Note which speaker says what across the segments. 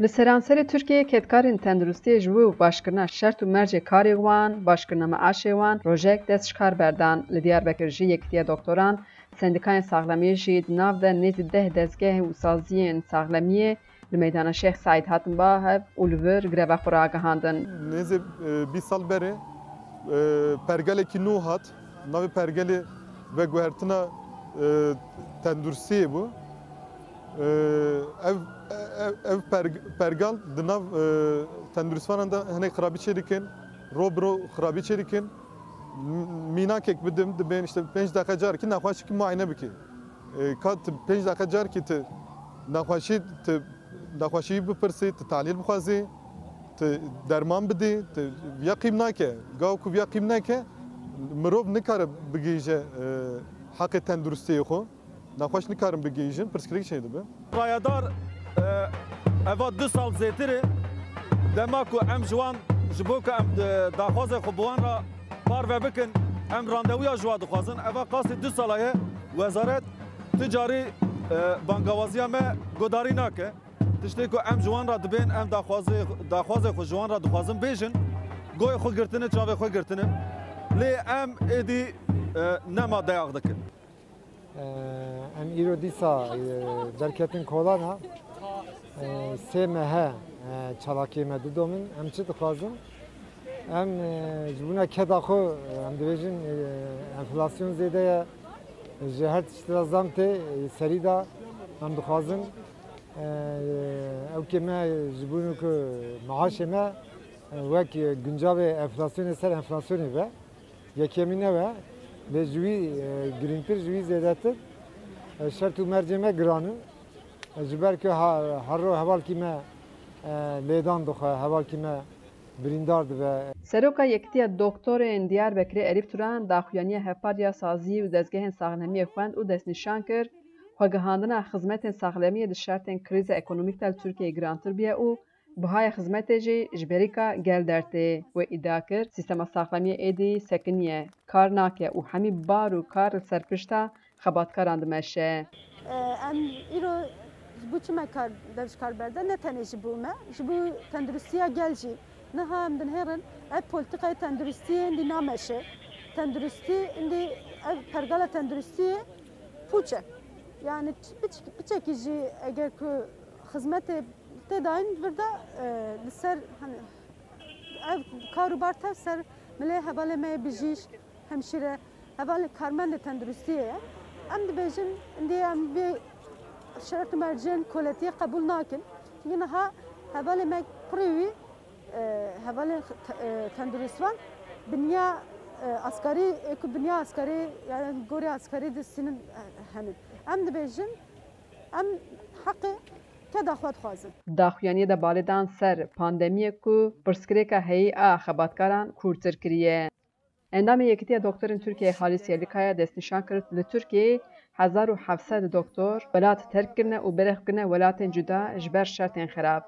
Speaker 1: Li seranserê Tirkiyeyê ketkarên tenduristiyê ji bo başkirina şert û mercê karê wan, başkirina meaşê wan rojek dest ji kar berdan. Li Diyarbekir jî Yekîtiya Doktoran, Sendikayên Saxlemiyê jî di nav de nêzî 10 dezgehê û saziyên saxlemiyê li meydana Şeyx Saîd hatin bahev û li vir greva xwe ragihandin.
Speaker 2: Nêzî 20 sal berê pergelekî nû hat, navê pergelê veguhertina tenduristiyê bû. Ev pergal di nav tenduristvanan da hinek xirabî çêdikin, ro bi ro xirabî çêdikin. Mînakek bidim dibên işte 5 deqa carkî nexweşikî muayene bike. Ka 5 deqa carkî tu nexweşî bipirsî, tu tahlîl bixwazî, tu derman bidî, tu viya qîm nake. Gaw ku viya qîm neke, mirov nikare bigîje heqê tenduristiyê xwe. Nexweş nikarin bigîjin, pirsgirêk çê dibe.
Speaker 3: Rayadar eva 2 sal zêtirê dema ku em ji wan ji bo ku em daxwazê xwe bi wan re parve bikin, em randevuya ji wan dixwazin. Eva qasî 2 sala ye, wezaret ti carî bangewaziya me gudarî nake. Tiştê ku em ji wan re dibên em daxwazê xwe ji wan re dixwazin bêjin, goyê xwe girtine, çavê xwe girtine. Lê em êdî nema dayaq dikin.
Speaker 4: Em îro dîsa derketin kolana sê mehe çalakiyê me didomin em çi dixwazin em ji bûna keda xwe em dibêjin enflasyon zêde ye ji her tiştira zam tê serî da em dixwazin ew kê me ji bo ku maaşê me wek guncavê enflasyonê ser enflasyonê ve yekemî ne ve ve ji wî girîngtir ji wî zêdetir şert û mercê me giranin ji ber ku her ro hevalkî me lêdan dixwe hevalkî me birîndar dibe.
Speaker 1: Seroka Yekîtiya Doktorên Diyarbekirê Elîf Turan daxuyaniya hevpariya saziyê û dezgehên saxlemiyê xwend û destnîşan kir xwegihandina xizmetên saxlemiyê di şertên krîza ekonomîk de li Tirkiyeyê girantir biye û bihaya xizmetê jî ji berîka gel dertê. Wê îdia kir sîstema saxlemiyê êdî sekiniye, kar nake û hemî bar û kar li ser pişta xebatkaran dimeşe.
Speaker 5: Em îro ji bo çi me dev ji kar berde ne tenê ji bo me, ji bo tenduristiya gel jî. Niha em dinêrin ev polîtikayê tenduristiyê dî nameşe. Tenduristî indî ev pergala tenduristiyê pûç e. Yani biçekî jî eger ku xizmetê tê dayîn vir de li ser ev karûbar tev ser milê hevalê me bijîş, hemşîre, hevalê karmendê tenduristiyê ye. Em dibêjin indî em vê şert û mercên koletiyê qebûl nakin. Çünkü niha hevalê me pirî wî hevalên tenduristvan binya askarî ku binya askarî yani gorî askarî distînin hemin. Em dibêjin em heqê keda xwe dixwazin.
Speaker 1: Daxuyaniyê de balêdan ser pandemiyê ku pirsgirêka heyî a xebatkaran kûrtir kiriye. Endamê Yekîtiya Doktorên Tirkiyeyê Halis Yerlikaya destnîşan kir li Tirkiyeyê 1700 doktor welat terk kirine û berexkirine welatên cuda ji ber şertên xerab.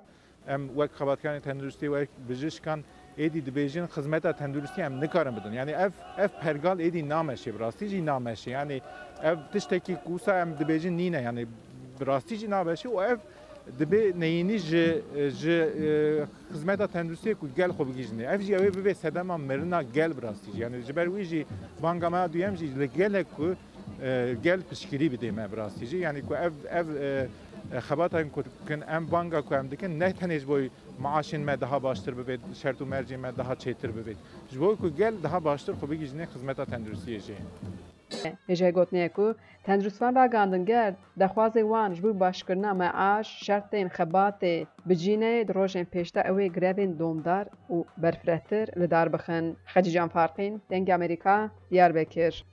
Speaker 6: Em wek xebatkanê tenduristî wek bijîşkan êdî dibêjin xizmeta tenduristî em nikarin bidin. Yani ev pergal êdî nameşe, bi rastî jî nameşe. Yani ev tiştekî wisa em dibêjin nîne yani bi rastî jî nameşe û ev dibê neyînî ji xizmeta tenduristiyê ku gel xwe bigîjine. Ev jî ew bibe sedema mirina gel bi rastî jî. Yani ji ber wî jî banga me duyem jî li gelek ku gel piştgirî bide me bi rastî jî. Yani ku ev xebatên ku dikin em banga ku em dikin ne tenê ji bo maaşên me daha baştir bibe, şert û mercê me daha çêtir bibe. Ji bo ku gel daha baştir xwe bigîjine xizmeta tenduristiyê jî.
Speaker 1: Hêja gotinê ku tenduristvan ragandin gel dexwazê wan ji bo başkirina meaş, şertên xebatê bicîne di rojên pêşte ew ê grevên domdar û berfirehtir li dar bixin. Xecî Can Farqîn, Dengê Amerîka, Diyarbekir.